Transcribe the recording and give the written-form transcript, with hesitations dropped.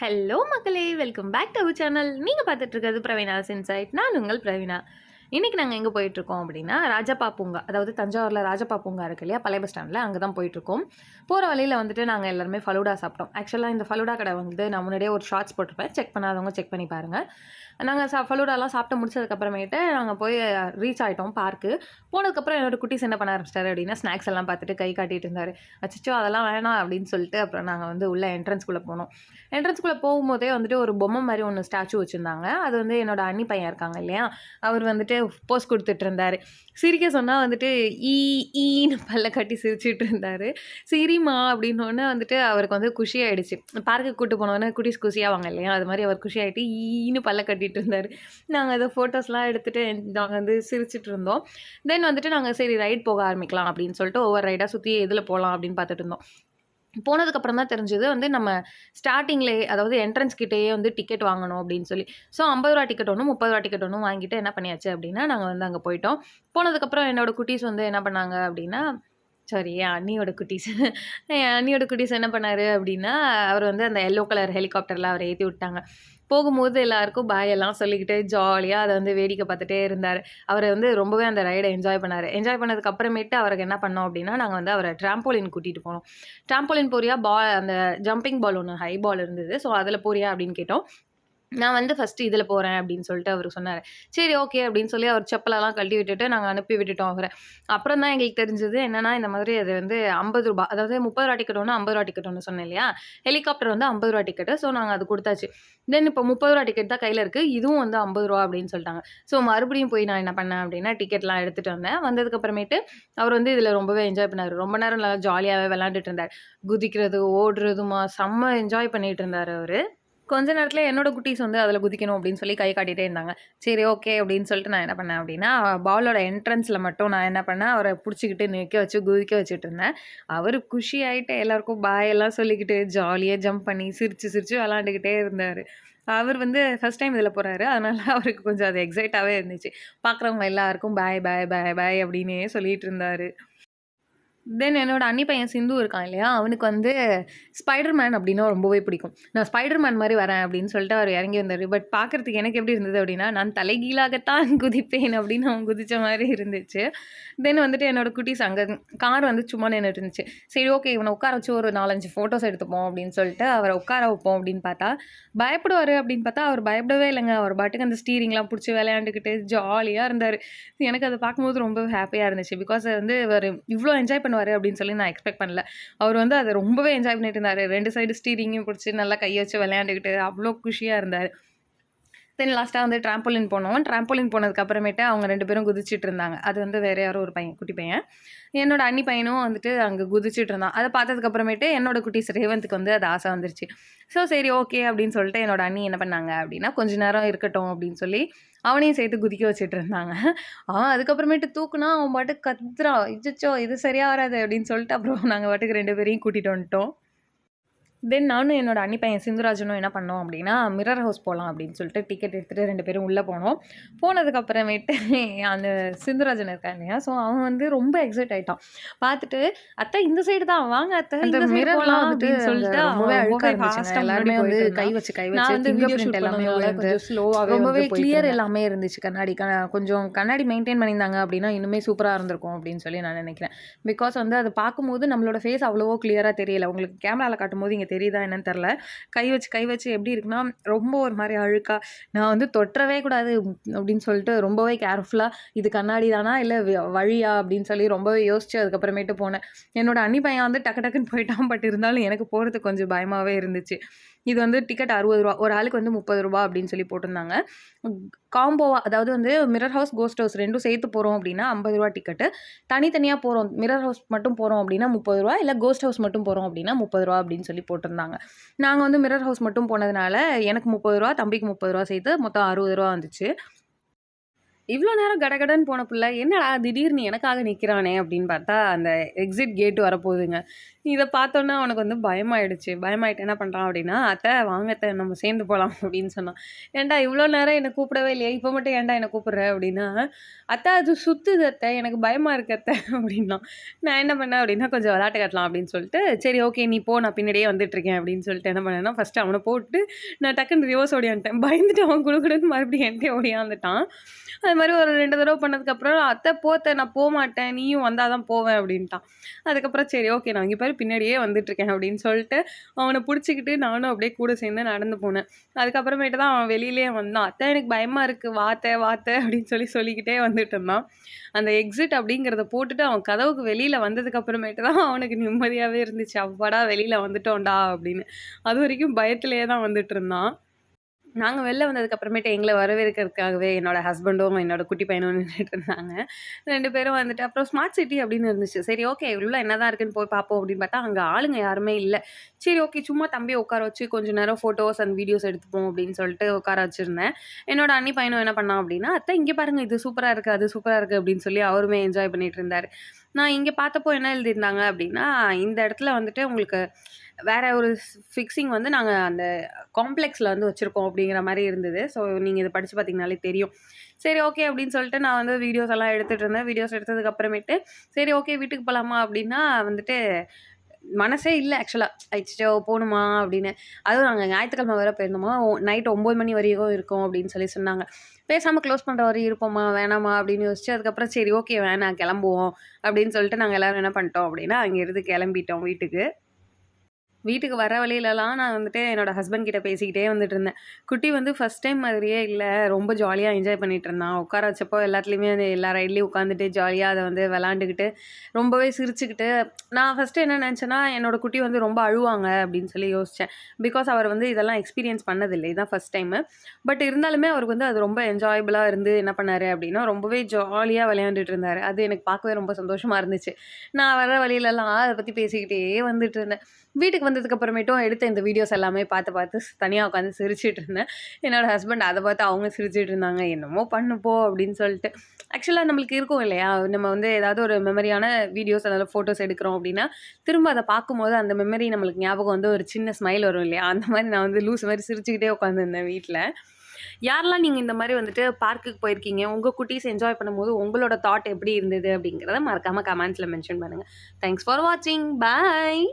Hello மக்களே! Welcome back to our channel. நீங்க பார்த்துட்டு இருக்கிறது பிரவீனாஸ் இன்சைட். நான் உங்கள் பிரவீனா. இன்னைக்கு நாங்க எங்க போயிட்டுருக்கோம் அப்படின்னா, ராஜப்பா பூங்கா. அதாவது தஞ்சாவூர்ல ராஜப்பா பூங்கா இருக்கு இல்லையா? பழைய பஸ் ஸ்டாண்ட்ல அங்க தான் போயிட்டுருக்கோம். போற வழியில வந்துட்டு நாங்க எல்லாருமே ஃபலூடா சாப்பிட்டோம். ஆக்சுவலா இந்த ஃபலூடா கடை வந்து நான் முன்னாடியே ஒரு ஷார்ட்ஸ் போட்டிருப்பேன். செக் பண்ணாதவங்க செக் பண்ணி பாருங்க. நாங்க ஃபலூடாலாம் சாப்பிட்டு முடிச்சதுக்கப்புறமேட்டு நாங்க போய் ரீச் ஆயிட்டோம் பார்க்கு. போனதுக்கப்புறம் என்னோட குட்டீஸ் என்ன பண்ண ஆரம்பிச்சிட்டாரு அப்படின்னா, ஸ்நாக்ஸ் எல்லாம் பார்த்துட்டு கை காட்டிட்டு இருந்தாரு. அச்சச்சோ! அதெல்லாம் வேணாம் அப்படின்னு சொல்லிட்டு அப்புறம் நாங்க வந்து உள்ள என்ட்ரன்ஸ்குள்ள போனோம். என்ட்ரன்ஸ்குள்ள போகும்போதே வந்துட்டு ஒரு பொம்மை மாரி ஒண்ணு ஸ்டாச்சு வச்சிருந்தாங்க. அது வந்து என்னோட அண்ணி பையன் இருக்காங்க இல்லையா? அவர் வந்துட்டு போஸ் குடுத்துட்டு இருந்தாரு. சிரிக்க சொன்னா வந்துட்டு ஈ ஈன்னு பல்ல காட்டி சிரிச்சுட்டு இருந்தாரு. சிரிம்மா அப்படின்னோனே வந்துட்டு அவருக்கு வந்து குஷி ஆயிடுச்சு. பார்க்குக்கு கூட்டு போனோனே குட்டீஸ் குஷியாவாங்க இல்லையா? அது மாரி அவர் குஷி ஆயிட்டு ஈன்னு பல்ல காட்டிட்டு இருந்தாரு. நாங்க அத ஃபோட்டோஸ்லாம் எடுத்துட்டு நாங்க வந்து சிரிச்சுட்டு இருந்தோம். தென் வந்துட்டு நாங்க சரி ரைட் போக ஆரம்பிக்கலாம் அப்படின்னு சொல்லிட்டு ஒவ்வொரு ரைடா சுத்தி எதுல போலாம் அப்படின்னு பார்த்துட்டு இருந்தோம். போனதுக்கப்புறம் தான் தெரிஞ்சது வந்து நம்ம ஸ்டார்ட்டிங்லேயே அதாவது என்ட்ரன்ஸ் கிட்டேயே வந்து டிக்கெட் வாங்கணும் அப்படின்னு சொல்லி. ஸோ ரூ. 50 டிக்கெட் ஒண்ணும், ரூ. 30 டிக்கெட் ஒண்ணும் வாங்கிட்டு என்ன பண்ணியாச்சு அப்படின்னா, நாங்க வந்து அங்க போயிட்டோம். போனதுக்கப்புறம் என்னோட குட்டீஸ் வந்து என்ன பண்ணாங்க அப்படின்னா, சாரி என் அண்ணியோட குட்டீஸ். என் அண்ணியோட குட்டீஸ் என்ன பண்ணாரு அப்படின்னா, அவர் வந்து அந்த எல்லோ கலர் ஹெலிகாப்டர்ல அவர ஏத்தி விட்டாங்க. போகும்போது எல்லாருக்கும் பாய் எல்லாம் சொல்லிக்கிட்டு ஜாலியா அத வந்து வேடிக்கை பார்த்துட்டே இருந்தாரு. அவரு வந்து ரொம்பவே அந்த ரைட என்ஜாய் பண்ணாரு. என்ஜாய் பண்ணதுக்கு அப்புறமேட்டு அவருக்கு என்ன பண்ணோம் அப்படின்னா, நாங்க வந்து அவர ட்ராம்போலின் கூட்டிட்டு போனோம். ட்ராம்போலின் போறியா? அந்த ஜம்பிங் பால் ஒண்ணு ஹை பால் இருந்தது. ஸோ அதில போறியா? அப்படின்னு கேட்டோம். நான் வந்து ஃபர்ஸ்ட்டு இதில போறேன் அப்படின்னு சொல்லிட்டு அவரு சொன்னாரு. சரி ஓகே அப்படின்னு சொல்லி அவர் செப்பலெல்லாம் கழட்டி விட்டுட்டு நாங்க அனுப்பி விட்டுட்டோம் அவர. அப்புறம் தான் எங்களுக்கு தெரிஞ்சது என்னன்னா, இந்த மாதிரி அது வந்து ரூ. 50 அதாவது ரூ. 30 டிக்கெட் ஒண்ணு, ரூ. 50 டிக்கெட் ஒண்ணு சொன்னேன் இல்லையா? ஹெலிகாப்டர் வந்து ரூ. 50 டிக்கெட்டு. ஸோ நாங்க அது குடுத்தாச்சு. தென் இப்போ ரூ. 30 டிக்கெட் தான் கையில இருக்கு. இதுவும் வந்து ரூ. 50 அப்படின்னு சொல்ட்டாங்க. ஸோ மறுபடியும் போய் நான் என்ன பண்ணேன் அப்படின்னா, டிக்கெட்லாம் எடுத்துட்டு வந்தேன். வந்ததுக்கு அப்புறமேட்டு அவர் வந்து இதில ரொம்பவே என்ஜாய் பண்ணாரு. ரொம்ப நேரம் நல்லா ஜாலியாவே விளையாண்டுட்டு இருந்தாரு. குதிக்கிறது, ஓடுறதுமா செம்ம என்ஜாய் பண்ணிட்டு இருந்தாரு அவரு. கொஞ்ச நேரத்தில என்னோட குட்டீஸ் வந்து அதில குதிக்கணும் அப்படின்னு சொல்லி கை காட்டிட்டே இருந்தாங்க. சரி ஓகே அப்படின்னு சொல்லிட்டு நான் என்ன பண்ணேன் அப்படின்னா, பாலோட என்ட்ரன்ஸ்ல மட்டும் நான் என்ன பண்ணேன், அவர புடிச்சுக்கிட்டு நிக்க வச்சு குதிக்க வச்சுட்டு இருந்தேன். அவரு குஷி ஆயிட்டு எல்லாருக்கும் பாய் எல்லாம் சொல்லிக்கிட்டு ஜாலியா ஜம்ப் பண்ணி சிரிச்சு சிரிச்சு விளையாண்டுக்கிட்டே இருந்தாரு. அவர் வந்து ஃபர்ஸ்ட் டைம் இதில போறாரு. அதனால அவருக்கு கொஞ்சம் அது எக்ஸைட்டாவே இருந்துச்சு. பார்க்குறவங்க எல்லாருக்கும் பாய் பாய் பாய் பாய் அப்படின்னே சொல்லிட்டு இருந்தாரு. தென் என்னோட அண்ணி பையன் சிந்து இருக்கான் இல்லையா? அவனுக்கு வந்து ஸ்பைடர் மேன் அப்டின்னா ரொம்பவே பிடிக்கும். நான் ஸ்பைடர் மேன் மாரி வரேன் அப்டின்னு சொல்லிட்டு அவரு இறங்கி வந்தாரு. பட் பார்க்கறதுக்கு எனக்கு எப்டி இருந்தது அப்டின்னா, நான் தலைகீழாகத்தான் குதிப்பேன் அப்டின்னு அவன் குதிச்ச மாரி இருந்துச்சு. தென் வந்துட்டு என்னோட குட்டீஸ் அங்க கார் வந்து சும்மா நின்னுட்டு இருந்துச்சு. சரி ஓகே இவன உட்கார வச்சு ஒரு 4, 5 ஃபோட்டோஸ் எடுத்துப்போம் அப்டின்னு சொல்லிட்டு அவர உட்கார வைப்போம் அப்டின்னு பார்த்தா, பயப்படுவாரு அப்டின்னு பார்த்தா அவர் பயப்படவே இல்லங்க. அவர் பாட்டுக்கு அந்த ஸ்டீரிங்லாம் புடிச்சு விளையாண்டுக்கிட்டு ஜாலியா இருந்தாரு. எனக்கு அத பார்க்கும்போது ரொம்ப ஹேப்பியா இருந்துச்சு. பிகாஸ் வந்து இவரு இவ்ளோ என்ஜாய் பண்ணுவாரு அப்படின்னு சொல்லி நான் எக்ஸ்பெக்ட் பண்ணல. அவரு வந்து அத ரொம்பவே என்ஜாய் பண்ணிட்டு இருந்தாரு. 2 சைடு ஸ்டீரிங்கையும் புடிச்சு நல்லா கைய வச்சு விளையாண்டுக்கிட்டு அவ்ளோ குஷியா இருந்தாரு. தென் லாஸ்ட்டா வந்து ட்ராம்போலின் போனோம். ட்ராம்போலின் போனதுக்கு அப்புறமேட்டு அவங்க 2 பேரும் குதிச்சுட்டு இருந்தாங்க. அது வந்து வேற யாரோ ஒரு பையன், குட்டி பையன். என்னோட அண்ணி பையனும் வந்துட்டு அங்க குதிச்சுட்டு இருந்தான். அத பார்த்ததுக்கு அப்புறமேட்டு என்னோட குட்டீஸ் ரேவந்த்க்கு வந்து அது ஆசை வந்துருச்சு. ஸோ சரி ஓகே அப்படின்னு சொல்லிட்டு என்னோட அண்ணி என்ன பண்ணாங்க அப்படின்னா, கொஞ்ச நேரம் இருக்கட்டும் அப்படின்னு சொல்லி அவனையும் சேர்த்து குதிக்க வச்சுட்டு இருந்தாங்க. அவன் அதுக்கப்புறமேட்டு தூக்குனா அவன் பாட்டுக்கு கத்துறான். "அச்சச்சோ! இது சரியா வராது" அப்படின்னு சொல்லிட்டு அப்புறம் நாங்க பாட்டுக்கு 2 பேரையும் கூட்டிட்டு வந்துட்டோம். தென் நானும் என்னோட அண்ணி பையன் சிந்துராஜனும் என்ன பண்ணோம் அப்படின்னா, மிரர் ஹவுஸ் போலாம் அப்படின்னு சொல்லிட்டு டிக்கெட் எடுத்துட்டு 2 பேரும் உள்ள போனோம். போனதுக்கு அப்புறமேட்டு அந்த சிந்துராஜன் இருக்கான் இல்லையா? ஸோ அவன் வந்து ரொம்ப எக்ஸைட் ஆயிட்டான். பார்த்துட்டு, "அத்தை இந்த சைடு தான் வாங்க அத்தை அந்த இந்த சைடு மிரர்லாம் போலாம்" வந்துட்டு அப்படின்னு அங்க சொல்லிட்டு அவன் ரொம்பவே அழுக்கா ரொம்பவே இருந்துச்சுங்க. ஃபாஸ்ட்டா முன்னாடி எல்லாருமே வந்து போயிட்டு கை இருந்தான். வச்சு நான் வந்து ஃபிங்கர் வீடியோ பிரிண்ட் ஷூட் எல்லாமே பண்ணதுனால விழுந்து கொஞ்சம் ஸ்லோவாவே ரொம்பவே வந்து போயிட்டு கிளியர் இருந்தேன். எல்லாமே இருந்துச்சு கண்ணாடி. கொஞ்சம் கண்ணாடி மெயின்டெயின் பண்ணியிருந்தாங்க அப்படின்னா, இன்னுமே சூப்பரா இருந்திருக்கும் அப்படின்னு சொல்லி நான் நினைக்கிறேன். பிகாஸ் வந்து அத பார்க்கும்போது நம்மளோட ஃபேஸ் அவ்வளவோ கிளியரா தெரியல. உங்களுக்கு கேமரால காட்டும்போது இங்க தெரியுதா என்னன்னு தெரியல. கை வச்சு எப்படி இருக்குன்னா, ரொம்ப ஒரு மாரி அழுக்கா, நான் வந்து தொட்றவே கூடாது அப்படின்னு சொல்லிட்டு ரொம்பவே கேர்ஃபுல்லா, இது கண்ணாடி தானா? இல்ல வழியா? அப்படின்னு சொல்லி ரொம்பவே யோசிச்சு அதுக்கப்புறமேட்டு போனேன். என்னோட அண்ணி பையன் வந்து டக்கு டக்குன்னு போயிட்டான். பட் இருந்தாலும் எனக்கு போறதுக்கு கொஞ்சம் பயமாவே இருந்துச்சு. இது வந்து டிக்கெட் ரூ. 60 ஒரு ஆளுக்கு வந்து ரூ. 30 அப்படின்னு சொல்லி போட்டிருந்தாங்க. காம்போவா அதாவது வந்து மிரர் ஹவுஸ், கோஸ்ட் ஹவுஸ் 2ம் சேர்த்து போறோம் அப்படின்னா ரூ. 50 டிக்கெட்டு. தனித்தனியா போறோம். மிரர் ஹவுஸ் மட்டும் போறோம் அப்படின்னா ரூ. 30 இல்ல கோஸ்ட் ஹவுஸ் மட்டும் போறோம் அப்படின்னா ரூ. 30 அப்படின்னு சொல்லி போட்டிருந்தாங்க. நாங்க வந்து மிரர் ஹவுஸ் மட்டும் போனதுனால எனக்கு ரூ. 30 தம்பிக்கு ரூ. 30 சேர்த்து மொத்தம் ரூ. 60 வந்துச்சு. இவ்வளோ நேரம் கடகடன்னு போன புள்ள, என்னடா திடீர்னு எனக்காக நிற்கிறானே அப்படின்னு பார்த்தா, அந்த எக்ஸிட் கேட் வரப்போகுதுங்க. இதை பார்த்தோன்னே அவனுக்கு வந்து பயமாயிடுச்சு. பயமாயிட்டு என்ன பண்ணுறான் அப்படின்னா, அத்தை வாங்க அத்தை நம்ம சேர்ந்து போகலாம் அப்படின்னு சொன்னான். ஏன்டா இவ்வளோ நேரம் என்னை கூப்பிடவே இல்லையா, இப்போ மட்டும் ஏன்டா என்னை கூப்பிடுற அப்படின்னா, அத்தை அது சுற்றுது அத்தை, எனக்கு பயமாக இருக்கு அத்தை அப்படின்னா. நான் என்ன பண்ணேன் அப்படின்னா, கொஞ்சம் விளையாட்டு காட்டலாம் அப்படின்னு சொல்லிட்டு, சரி ஓகே நீ போ நான் பின்னாடியே வந்துட்டுருக்கேன் அப்படின்னு சொல்லிட்டு என்ன பண்ணேன்னா, ஃபஸ்ட்டு அவனை போட்டு நான் டக்குன்னு ரிவர்ஸ் ஓடியாந்துட்டேன். பயந்துட்டு அவன் குடுக்குடுன்னு மறுபடியும் என்கிட்டயே ஓடியாந்துட்டான். அது மாதிரி ஒரு 2 தடவ பண்ணதுக்கப்புறம், "அத்தை போ அத்தை நான் போமாட்டேன். நீயும் வந்தா தான் போவேன்" அப்படின்ட்டான். அதுக்கப்புறம் சரி ஓகே நான் இங்க பாரு பின்னாடியே வந்துட்டுருக்கேன் அப்படின்னு சொல்லிட்டு, அவன புடிச்சுக்கிட்டு நானும் அப்படியே கூட சேர்ந்து நடந்து போனேன். அதுக்கப்புறமேட்டு தான் அவன் வெளியிலயே வந்தான். "அத்தை எனக்கு பயமா இருக்கு. வா அத்தை வா அத்தை" அப்படின்னு சொல்லிக்கிட்டே வந்துட்டு இருந்தான். அந்த எக்ஸிட் அப்படிங்கிறத போட்டுட்டு அவன் கதவுக்கு வெளியில வந்ததுக்கு அப்புறமேட்டு தான் அவனுக்கு நிம்மதியாவே இருந்துச்சு. "அப்பாடா வெளியில வந்துட்டோம்டா" அப்படின்னு. அதுவரைக்கும் பயத்திலேயே தான் வந்துட்டுருந்தான். நாங்க வெளில வந்ததுக்கு அப்புறமேட்டு எங்கள வரவேற்கிறதுக்காகவே என்னோட ஹஸ்பண்டும், என்னோட குட்டி பையனும் நின்னுட்டு இருந்தாங்க. 2 பேரும் வந்துட்டு அப்புறம் ஸ்மார்ட் சிட்டி அப்படின்னு இருந்துச்சு. சரி ஓகே உள்ள என்னதான் இருக்குன்னு போய் பார்ப்போம் அப்படின்னு பார்த்தா, அங்க ஆளுங்க யாருமே இல்ல. சரி ஓகே சும்மா தம்பிய உட்கார வச்சு கொஞ்ச நேரம் ஃபோட்டோஸ் அண்ட் வீடியோஸ் எடுத்துப்போம் அப்படின்னு சொல்லிட்டு உட்கார வச்சிருந்தேன். என்னோட அண்ணி பையனும் என்ன பண்ணான் அப்படின்னா, "அத்தை இங்க பாருங்க இது சூப்பரா இருக்கு, அது சூப்பரா இருக்கு" அப்படின்னு சொல்லி அவருமே என்ஜாய் பண்ணிட்டு இருந்தாரு. நான் இங்க பார்த்தப்போ என்ன எழுதியிருந்தாங்க அப்படின்னா, இந்த இடத்துல வந்துட்டு உங்களுக்கு வேற ஒரு ஃபிக்ஸிங் வந்து நாங்க அந்த காம்ப்ளெக்ஸ்ல வந்து வச்சிருக்கோம் அப்படிங்கிற மாரி இருந்தது. ஸோ நீங்க இத படிச்சு பார்த்தீங்கனாலே தெரியும். சரி ஓகே அப்படின்னு சொல்லிட்டு நான் வந்து வீடியோஸ் எல்லாம் எடுத்துட்டு இருந்தேன். வீடியோஸ் எடுத்ததுக்கு அப்புறமேட்டு, சரி ஓகே வீட்டுக்கு போலாமா அப்படின்னா வந்துட்டு மனசே இல்ல ஆக்சுவலா. அச்சச்சோ! போணுமா அப்படின்னு. அதுவும் நாங்க ஞாயித்துக்கிழமை வேற போயிருந்தோமா, நைட் 9 மணி வரைக்கும் இருக்கும் அப்படின்னு சொன்னாங்க. பேசாம க்ளோஸ் பண்ற வரையும் இருப்போமா, வேணாமா அப்படின்னு யோசிச்சு, அதுக்கப்புறம் சரி ஓகே வேணாம் கிளம்புவோம் அப்படின்னு சொல்லிட்டு நாங்க எல்லாரும் என்ன பண்ணிட்டோம் அப்படின்னா, அங்கேருந்து கிளம்பிட்டோம் வீட்டுக்கு. வீட்டுக்கு வர வழியிலலாம் நான் வந்துட்டு என்னோட ஹஸ்பண்ட் கிட்ட பேசிக்கிட்டே வந்துட்டுருந்தேன். குட்டி வந்து ஃபர்ஸ்ட் டைம் மாதிரியே இல்ல. ரொம்ப ஜாலியா என்ஜாய் பண்ணிட்டுருந்தான். உட்கார வச்சப்போ எல்லாத்துலயுமே வந்து எல்லா ரைட்லயும் உட்காந்துட்டு ஜாலியா அத வந்து விளாண்டுக்கிட்டு, ரொம்பவே சிரிச்சுக்கிட்டு நான் ஃபர்ஸ்ட்டு என்ன நெனச்சேன்னா, என்னோட குட்டி வந்து ரொம்ப அழுவாங்க அப்படின்னு சொல்லி யோசிச்சேன். பிகாஸ் அவர் வந்து இதெல்லாம் எக்ஸ்பீரியன்ஸ் பண்ணதில்ல. இதான் ஃபர்ஸ்ட் டைமு. பட் இருந்தாலுமே அவருக்கு வந்து அது ரொம்ப என்ஜாயபிளா இருந்து என்ன பண்ணாரு அப்படின்னா, ரொம்பவே ஜாலியா விளையாண்டுட்டு இருந்தாரு. அது எனக்கு பார்க்கவே ரொம்ப சந்தோஷமா இருந்துச்சு. நான் வர வழியிலலாம் அத பத்தி பேசிக்கிட்டே வந்துட்டுருந்தேன். வீட்டுக்கு வந்ததுக்கு அப்புறமேட்டும் எடுத்த இந்த வீடியோஸ் எல்லாமே பார்த்து தனியா உட்காந்து சிரிச்சுட்டு இருந்தேன். என்னோட ஹஸ்பண்ட் அத பார்த்து அவங்க சிரிச்சுட்டு இருந்தாங்க. "என்னமோ பண்ணு போ" அப்படின்னு சொல்லிட்டு. ஆக்சுவலா நம்மளுக்கு இருக்கும் இல்லையா? நம்ம வந்து ஏதாவது ஒரு மெமரியான வீடியோஸ் அதாவது ஃபோட்டோஸ் எடுக்கிறோம் அப்படின்னா, திரும்ப அத பார்க்கும்போது அந்த மெமரி நம்மளுக்கு ஞாபகம் வந்து ஒரு சின்ன ஸ்மைல் வரும் இல்லையா? அந்த மாரி நான் வந்து லூசு மாரி சிரிச்சுக்கிட்டே உட்காந்துருந்தேன் வீட்ல. யாரெல்லாம் நீங்க இந்த மாரி வந்துட்டு பார்க்குக்கு போயிருக்கீங்க? உங்க குட்டீஸ் என்ஜாய் பண்ணும்போது உங்களோட தாட் எப்படி இருந்தது? அப்படிங்கிறத மறக்காம கமெண்ட்ஸ்ல மென்ஷன் பண்ணுங்க. தேங்க்ஸ் ஃபார் வாட்சிங். பாய்.